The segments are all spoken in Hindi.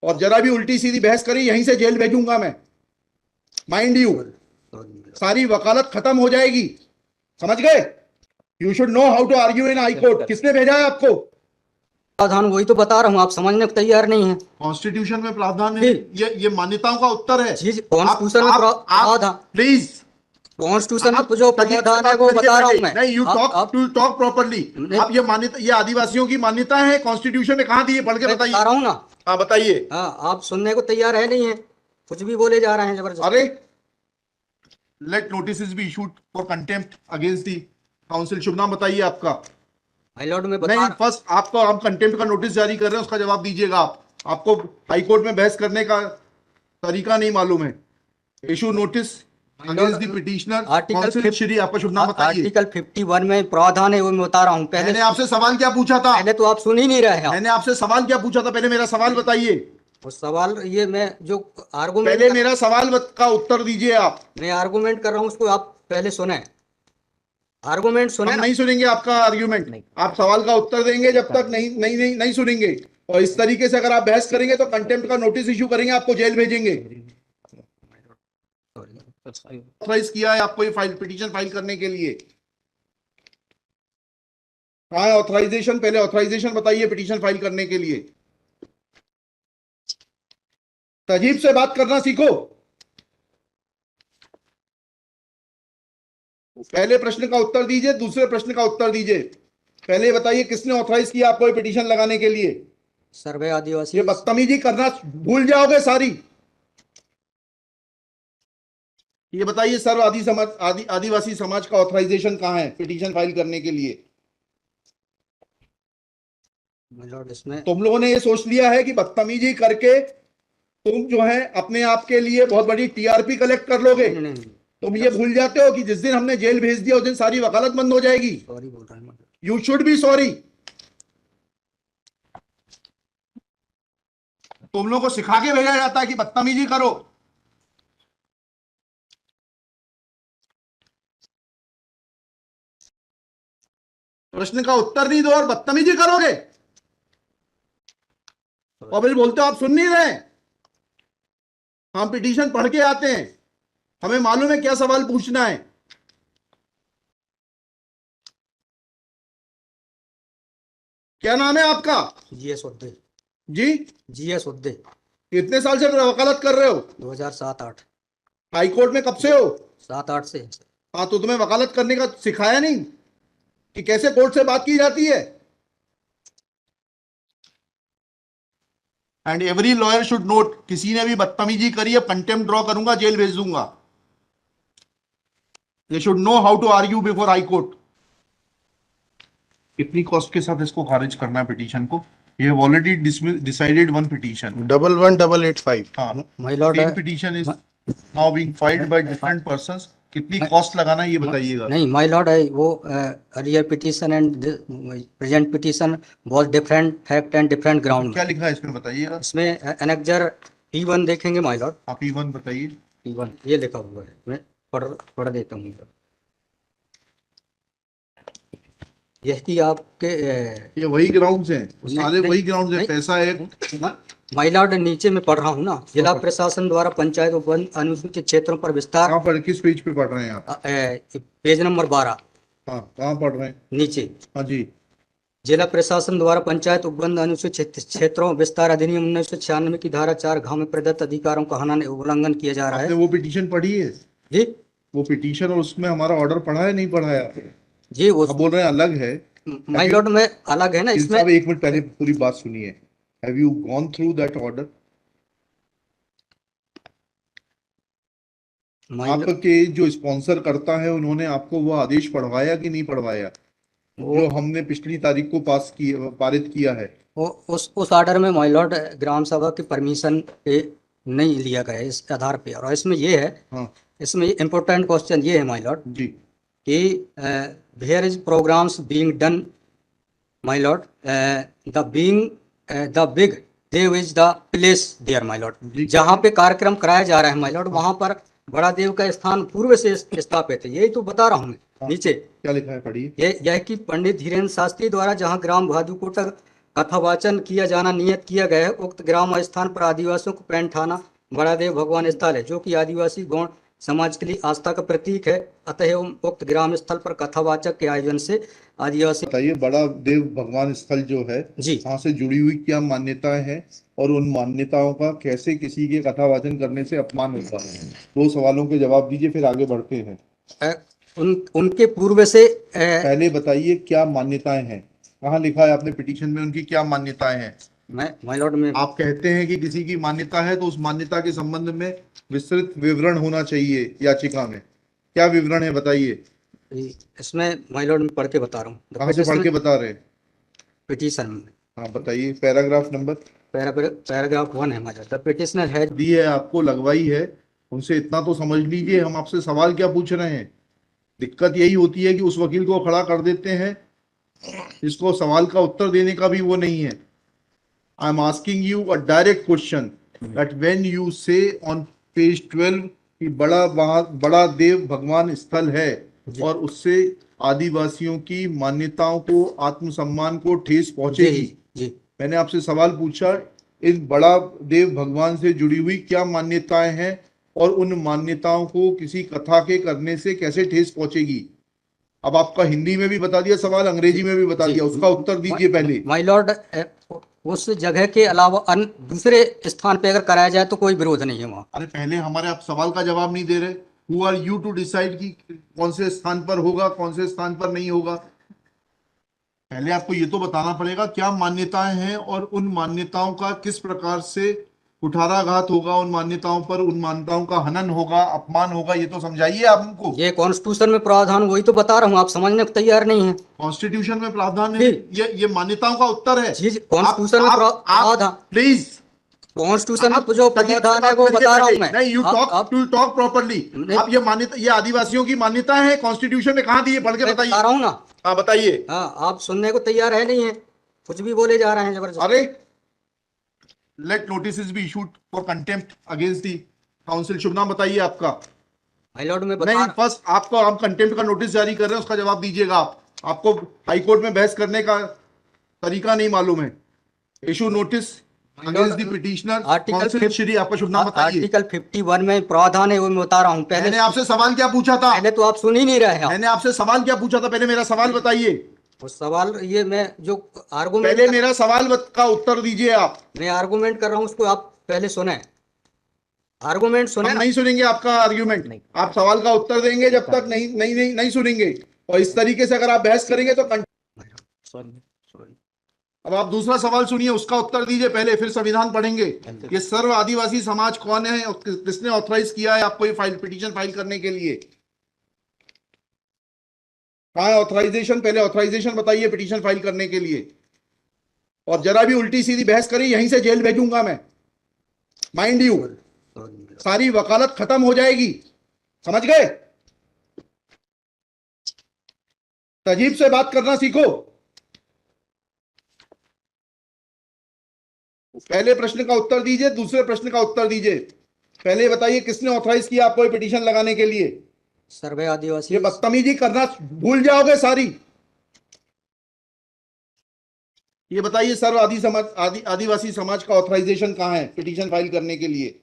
और जरा भी उल्टी सीधी बहस करी यहीं से जेल भेजूंगा मैं, माइंड यू। सारी वकालत खत्म हो जाएगी, समझ गए? You should know how to argue in high court. किसने भेजा है आपको? प्रावधान वही तो बता रहा हूँ, आप समझने को तैयार नहीं है। कॉन्स्टिट्यूशन में प्रावधान है, ये मान्यताओं का उत्तर है। कॉन्स्टिट्यूशन में प्रावधान, प्लीज कॉन्स्टिट्यूशन में जो प्रावधान है वो बता रहा हूँ मैं। नहीं, यू टॉक प्रॉपर्ली। आप ये मान्यता, ये आदिवासियों की मान्यता है, कॉन्स्टिट्यूशन में कहाँ दी है? पढ़ के बताइए। बता रहा हूँ ना। हाँ बताइए। हाँ, आप सुनने को तैयार है नहीं है, कुछ भी बोले जा रहे हैं जबरदस्त। अरे let notice be issued for contempt against the council. शुभ नाम बताइए आपका। माय लॉर्ड में नहीं, फर्स्ट आपको, आप कंटेम्प्ट का नोटिस जारी कर रहे हैं, उसका जवाब दीजिएगा आप। आपको हाई कोर्ट में बहस करने का तरीका नहीं मालूम है। Issue notice against the petitioner council. Shri, आपका शुभ नाम बताइए। आर्टिकल 51 में प्रावधान है वो मैं बता रहा हूँ। पहले मैंने आपसे सवाल क्या पूछा था? पहले तो आप सुन ही नहीं रहे हैं। मैंने आपसे सवाल क्या पूछा था? पहले मेरा सवाल बताइए। वो सवाल ये मैं जो आर्गुमेंट, पहले मेरा सवाल का उत्तर दीजिए आप। मैं आर्गुमेंट कर रहा हूँ उसको आप पहले सुने, आर्गुमेंट सुने। हम नहीं सुनेंगे आपका आर्ग्यूमेंट, आप सवाल का उत्तर देंगे जब तक नहीं सुनेंगे। और इस तरीके से अगर आप बहस करेंगे तो कंटेम्प्ट का नोटिस इशू करेंगे, आपको जेल भेजेंगे। ऑथराइज किया है आपको ये फाइल, पिटीशन फाइल करने के लिए? हाँ, ऑथराइजेशन, पहले ऑथराइजेशन बताइए पिटीशन फाइल करने के लिए। तजीब से बात करना सीखो। पहले प्रश्न का उत्तर दीजिए, दूसरे प्रश्न का उत्तर दीजिए। पहले बताइए किसने ऑथराइज किया आपको ये पिटीशन लगाने के लिए? सर्वे आदिवासी। ये बदतमीजी करना भूल जाओगे सारी। ये बताइए सर्व आदिवासी समाज का ऑथराइजेशन कहाँ है पिटीशन फाइल करने के लिए? इसमें तुम लोगों ने ये सोच लिया है कि बदतमीजी करके तुम जो है अपने आप के लिए बहुत बड़ी टीआरपी कलेक्ट कर लोगे। तुम ये भूल जाते हो कि जिस दिन हमने जेल भेज दिया उस दिन सारी वकालत बंद हो जाएगी। सॉरी बोल रहा हूं। You should be sorry. तुम लोगों को सिखा के भेजा जाता है कि बदतमीजी करो। प्रश्न का उत्तर नहीं दो और बदतमीजी करोगे, और फिर बोलते हो आप सुन नहीं रहे। हम पिटीशन पढ़ के आते हैं, हमें मालूम है क्या सवाल पूछना है। क्या नाम है आपका? जीएस उद्दे। जी, जीएस उद्दे। कितने साल से वकालत कर रहे हो? 2007-8। हाई कोर्ट में कब से हो? 7-8 से। हाँ, तो तुम्हें वकालत करने का सिखाया नहीं कि कैसे कोर्ट से बात की जाती है? And every lawyer should note, किसी ने भी बदतमीजी करी है कंटेम्प्ट ड्रॉ करूंगा, जेल भेज दूंगा। They should know how to argue before high court. कितनी कॉस्ट के साथ इसको खारिज करना है पिटीशन को? ये ऑलरेडी डिसाइडेड वन पिटीशन 11885। हाँ, my lord petition is now being filed by different persons. कितनी कॉस्ट लगाना है ये बताइएगा। नहीं माय लॉर्ड है वो earlier petition and present petition बहुत different fact and different ground. क्या लिखा है इसमें बताइएगा। इसमें एनेक्जर P1 देखेंगे माय लॉर्ड। आप P1 बताइए। P1 ये लिखा हुआ है, मैं पढ़ देता हूँ। यही आपके ये वही ग्राउंड्स हैं, सारे वही ग्राउंड्स हैं। पैसा है माय लॉर्ड, नीचे में पढ़ रहा हूँ ना, जिला प्रशासन द्वारा पंचायत उपवन अनुसूचित क्षेत्रों पर विस्तार। कहाँ पर, किस पेज पे पढ़ रहे हैं आप? Page number 12। हाँ, कहाँ पढ़ रहे हैं? नीचे। हाँ जी। जिला प्रशासन द्वारा पंचायत उपबंध अनुसूचित क्षेत्रों विस्तार अधिनियम 1996 की धारा 4 घ में प्रदत्त अधिकारों का उल्लंघन किया जा रहा है। आपने वो पिटीशन पढ़ी है जी? वो पिटीशन और उसमें हमारा ऑर्डर पढ़ा है नहीं पढ़ा है? जी, वो आप बोल रहे हैं अलग है। माय लॉर्ड में अलग है ना इसमें। एक मिनट पहले पूरी बात सुनिए। Have you gone through that order? आपके जो स्पॉन्सर करता है उन्होंने आपको वो आदेश पढ़वाया कि नहीं पढ़वाया जो हमने पिछली तारीख को पारित किया है? उस ऑर्डर में माय लॉर्ड ग्राम सभा की परमिशन पे नहीं लिया गया इस आधार पे। और इसमें ये है, हाँ, इसमें इम्पोर्टेंट क्वेश्चन ये है माय लॉर्ड जी कि where is programs being done my lord, the big dev is the place there my lord. जहाँ पे कार्यक्रम कराया जा रहा है माय लॉर्ड, वहाँ पर बड़ा देव का स्थान पूर्व से स्थापित है। यही तो बता रहा हूँ मैं। नीचे क्या लिखा है पढ़िए। यह कि पंडित धीरेन्द्र शास्त्री द्वारा जहाँ ग्राम भादुकोटा कथावाचन किया जाना नियत किया गया है। उक्त ग्राम स्थान पर आदिवासियों को पैंठाना बड़ादेव भगवान स्थल है, जो कि आदिवासी गौड़ समाज के लिए आस्था का प्रतीक है। अतएव उक्त ग्राम स्थल पर कथावाचक के आयोजन से आदिवासी। बताइए, बड़ा देव भगवान स्थल जो है जी, वहां से जुड़ी हुई क्या मान्यताएं हैं और उन मान्यताओं का कैसे किसी के कथावाचन करने से अपमान होता है? दो सवालों के जवाब दीजिए, फिर आगे बढ़ते हैं। उनके पूर्व से पहले बताइए क्या मान्यताएं हैं, कहाँ लिखा है आपने पिटीशन में उनकी क्या मान्यताएं हैं? मैं माय लॉर्ड में आप कहते हैं कि किसी की मान्यता है तो उस मान्यता के संबंध में विस्तृत विवरण होना चाहिए याचिका में। क्या विवरण है बताइए। इसमें माय लॉर्ड में पढ़ के बता रहा हूँ। कहाँ से पढ़ के बता रहे हैं? पिटीशन में हाँ बताइए, पैराग्राफ नंबर। पैराग्राफ 1 है हमारा। द पिटिशनर हैज दी है आपको, लगवाई है, उनसे इतना तो समझ लीजिए हम आपसे सवाल क्या पूछ रहे हैं। दिक्कत यही होती है कि उस वकील को खड़ा कर देते हैं जिसको सवाल का उत्तर देने का भी वो नहीं है। I am asking you a direct question that when you से ऑन पेज 12 कि बड़ा देव भगवान स्थल है और उससे आदिवासियों की मान्यताओं को, आत्मसम्मान को ठेस पहुंचेगी। जी मैंने आपसे सवाल पूछा, इन बड़ा देव भगवान से जुड़ी हुई क्या मान्यताएं हैं और उन मान्यताओं को किसी कथा के करने से कैसे ठेस पहुंचेगी। अब आपका हिंदी में भी बता दिया सवाल, अंग्रेजी में भी बता दिया, उसका उत्तर दीजिए पहले। माय लॉर्ड, उस जगह के अलावा अन्य दूसरे स्थान पे अगर कराया जाए तो कोई विरोध नहीं है वहाँ। अरे पहले हमारे आप सवाल का जवाब नहीं दे रहे। Who are you to decide कि कौन से स्थान पर होगा, कौन से स्थान पर नहीं होगा। पहले आपको ये तो बताना पड़ेगा क्या मान्यताएं हैं और उन मान्यताओं का किस प्रकार से कुठाराघात होगा, उन मान्यताओं पर, उन मान्यताओं का हनन होगा, अपमान होगा, ये तो समझाइए आप हमको। ये कॉन्स्टिट्यूशन में प्रावधान, वही तो बता रहा हूँ, आप समझने को तैयार नहीं है। कॉन्स्टिट्यूशन में प्रावधान है, जी ये मान्यताओं का उत्तर है। जी, आप कॉन्स्टिट्यूशन में आप प्रावधान, प्लीज, कॉन्स्टिट्यूशन आप में जो तजीब से प्रावधान है बात वो करिए बता रहा पहले। हूँ मैं। नहीं, आप टू टॉक प्रॉपर्ली। नहीं, आप ये मान्यता, ये आदिवासियों की मान्यता है, कॉन्स्टिट्यूशन में कहाँ दी है, पढ़ के मैं बता बताइए। रहा हूँ ना। हाँ बताइए। हाँ, आप सुनने को तैयार है नहीं है, कुछ भी बोले जा रहे हैं जबरदस्त। अरे, let notice be issued for contempt against the council. शुभ नाम बताइए आपका। माय लॉर्ड में बता नहीं, फर्स्ट आपको हम कंटेम्प्ट का नोटिस जारी कर रहे हैं, उसका जवाब दीजिएगा आप। आपको हाईकोर्ट में बहस करने का तरीका नहीं मालूम है। Issue notice against the petitioner council. Shri, आपका शुभ नाम बताइए। आर्टिकल 51 में प्रावधान है, वो मैं बता रहा हूँ। मैंने आपसे सवाल क्या पूछा था? पहले तो आप सुन ही नहीं रहे हैं। मैंने आपसे सवाल क्या पूछा था? पहले मेरा सवाल बताइए। वो सवाल, ये मैं जो आर्गूमेंट पहले मेरा सवाल का उत्तर दीजिए आप। मैं आर्गूमेंट कर रहा हूँ, उसको आप पहले सुने, आर्गूमेंट सुने हम ना। नहीं सुनेंगे आपका आर्ग्यूमेंट। आप सवाल का उत्तर देंगे जब तक नहीं नहीं नहीं नहीं सुनेंगे। और इस तरीके से अगर आप बहस करेंगे तो सॉरी सॉरी। अब आप दूसरा सवाल सुनिए, उसका उत्तर दीजिए पहले, फिर संविधान पढ़ेंगे। ये सर्व आदिवासी समाज कौन है और किसने ऑथराइज किया है आपको ये पिटीशन फाइल करने के लिए? कहाँ है ऑथराइजेशन? पहले ऑथराइजेशन बताइए पिटीशन फाइल करने के लिए। और जरा भी उल्टी सीधी बहस करी यहीं से जेल भेजूंगा मैं, माइंड यू। सारी वकालत खत्म हो जाएगी, समझ गए? तजीब से बात करना सीखो। पहले प्रश्न का उत्तर दीजिए, दूसरे प्रश्न का उत्तर दीजिए। पहले बताइए किसने ऑथराइज किया आपको ये पिटीशन लगाने के लिए? सर्वे आदिवासी। ये बदतमीजी करना भूल जाओगे सारी। ये बताइए सर्व आदिवासी समाज का ऑथराइजेशन कहाँ है पिटीशन फाइल करने के लिए?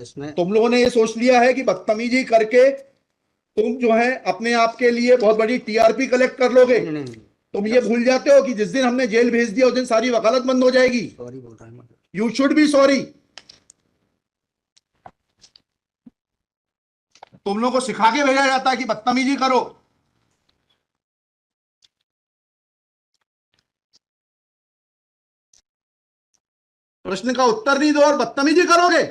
इसमें तुम लोगों ने ये सोच लिया है कि बदतमीजी करके तुम जो है अपने आप के लिए बहुत बड़ी टीआरपी कलेक्ट कर लोगे। नहीं, तुम ये भूल जाते हो कि जिस दिन हमने जेल भेज दिया उस दिन सारी वकालत बंद हो जाएगी। सॉरी बोल रहा हूँ। You should be sorry. तुम लोगों को सिखा के भेजा जाता है कि बदतमीजी करो। प्रश्न का उत्तर नहीं दो और बदतमीजी करोगे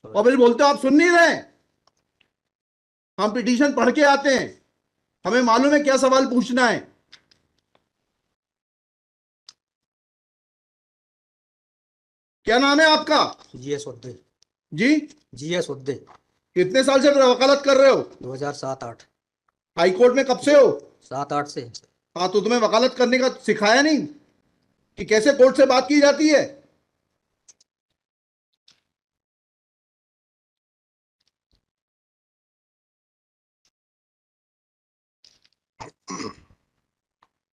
और फिर बोलते हो आप सुन नहीं रहे। हम पिटीशन पढ़ के आते हैं, हमें मालूम है क्या सवाल पूछना है। क्या नाम है आपका? जीएस उद्दे। जी, जीएस उद्दे। कितने साल से वकालत कर रहे हो? 2007-8। हाई कोर्ट में कब से हो? 7-8 से। हाँ, तो तुम्हें वकालत करने का सिखाया नहीं कि कैसे कोर्ट से बात की जाती है?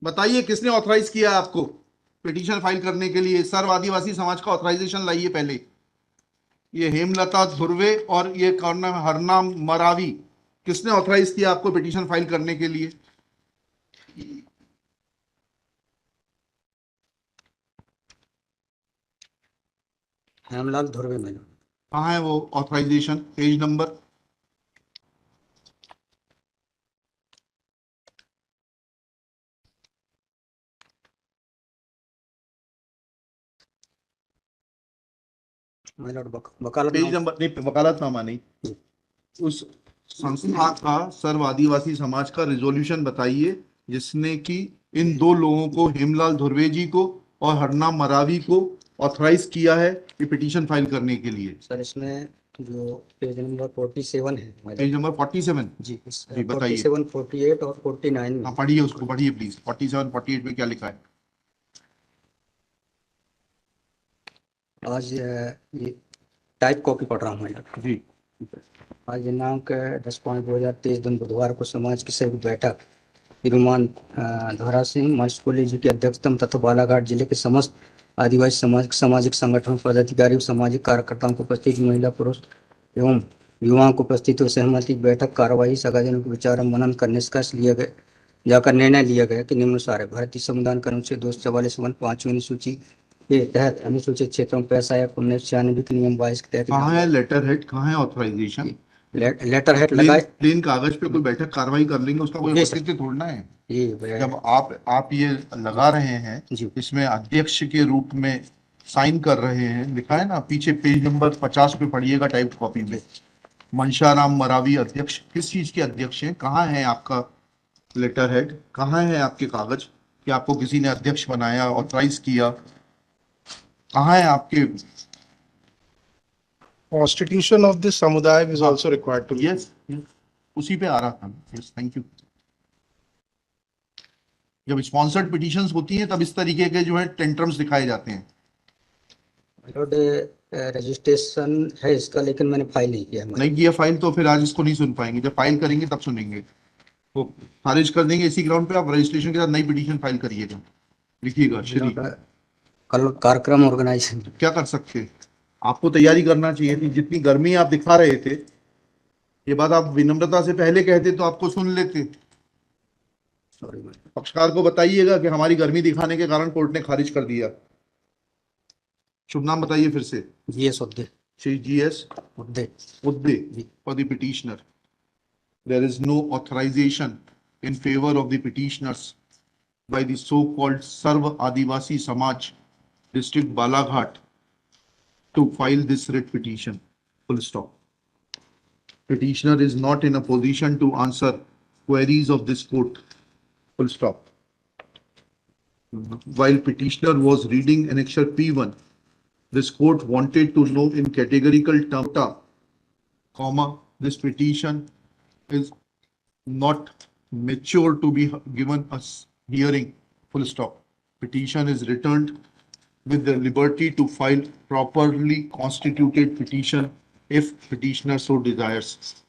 बताइए किसने ऑथराइज किया आपको पिटीशन फाइल करने के लिए? सर्व आदिवासी समाज का ऑथराइजेशन लाइए पहले। ये हेमलता धुर्वे और ये कौन नाम है, हरनाम मरावी, किसने ऑथराइज किया आपको पिटीशन फाइल करने के लिए? हेमलाल धुर्वे मैडम। कहाँ है वो ऑथराइजेशन? Page number. वकालत पेज नंबर नहीं, वकालतनामा नहीं, उस संस्था का सर्व आदिवासी समाज का रिजोल्यूशन बताइए जिसने कि इन दो लोगों को, हेमलाल धुर्वे जी को और हरनाम मरावी को, ऑथराइज किया है ये पिटीशन फाइल करने के लिए। सर इसमें जो पेज नंबर 47 है मैडम। पेज नंबर 47 जी जी बताइए। 47, 48 और 49 में। हाँ पढ़िए, उसको पढ़िए प्लीज। 47 48 में क्या लिखा है? आज ये टाइप कॉपी पढ़ रहा हूँ मैडम जी। आज दिनांक 10/5/2023 दिन बुधवार को समाज की संयुक्त बैठक श्रीमान धरा सिंह महेश कोहली जी की अध्यक्षता में तथा बालाघाट जिले के समस्त आदिवासी समाज के सामाजिक संगठन पदाधिकारी और सामाजिक कार्यकर्ताओं को उपस्थित महिला पुरुष एवं युवाओं को उपस्थित हुए सहमति की बैठक कार्यवाही सगाजनों के विचार मनन कर निष्कर्ष लिया गया जाकर निर्णय लिया गया कि निम्नानुसार है। भारतीय संविधान के अनुच्छेद 244 5वीं अनुसूची के तहत अनुसूचित क्षेत्रों में पैसा या 1996 के नियम 22 के तहत कहाँ है लेटर हेड, कहाँ है ऑथराइजेशन? लेटर हेड लगाए। प्लेन कागज पे कोई बैठक कार्रवाई कर लेंगे, उसका कोई जी सर। औचित्य थोड़ना है। जी जब आप ये लगा रहे हैं, जी इसमें अध्यक्ष के रूप में साइन कर रहे हैं, लिखा है ना पीछे, पेज नंबर 50 पे पढ़िएगा टाइप कॉपी में। मनशाराम मरावी अध्यक्ष, किस चीज के अध्यक्ष हैं? कहाँ है आपका लेटर हेड? कहाँ है आपके कागज कि आपको किसी ने अध्यक्ष बनाया, ऑथराइज किया? कहाँ है आपके? Constitution of this samudaya is हाँ, also required to be. Yes, उसी पे आ रहा था। Yes, thank you. जब स्पॉन्सर्ड पिटीशंस होती हैं तब इस तरीके के जो है टेंट्रम्स दिखाए जाते हैं। रजिस्ट्रेशन है इसका, लेकिन मैंने फाइल नहीं किया है। नहीं किया फाइल तो फिर आज इसको नहीं सुन पाएंगे, जब फाइल करेंगे तब सुनेंगे। वो खारिज कर देंगे इसी ग्राउंड पे। आप रजिस्ट्रेशन के साथ नई पिटीशन फाइल करिएगा, लिखिएगा श्री। कल कार्यक्रम ऑर्गेनाइजेशन क्या कर सकते, आपको तैयारी करना चाहिए थी। जितनी गर्मी आप दिखा रहे थे, ये बात आप विनम्रता से पहले कहते तो आपको सुन लेते। पक्षकार को बताइएगा कि हमारी गर्मी दिखाने के कारण कोर्ट ने खारिज कर दिया। शुभ नाम बताइए फिर से। GS Udde. Shri GS Udde. Udde for the petitioner. There is no authorization in favor of the petitioners by the so-called Sarva Adivasi Samaj District Balaghat to file this writ petition. Full stop. Petitioner is not in a position to answer queries of this court. Full stop. While petitioner was reading annexure P1, this court wanted to know in categorical terms, comma, this petition is not mature to be given a hearing, full stop. Petition is returned with the liberty to file properly constituted petition if petitioner so desires.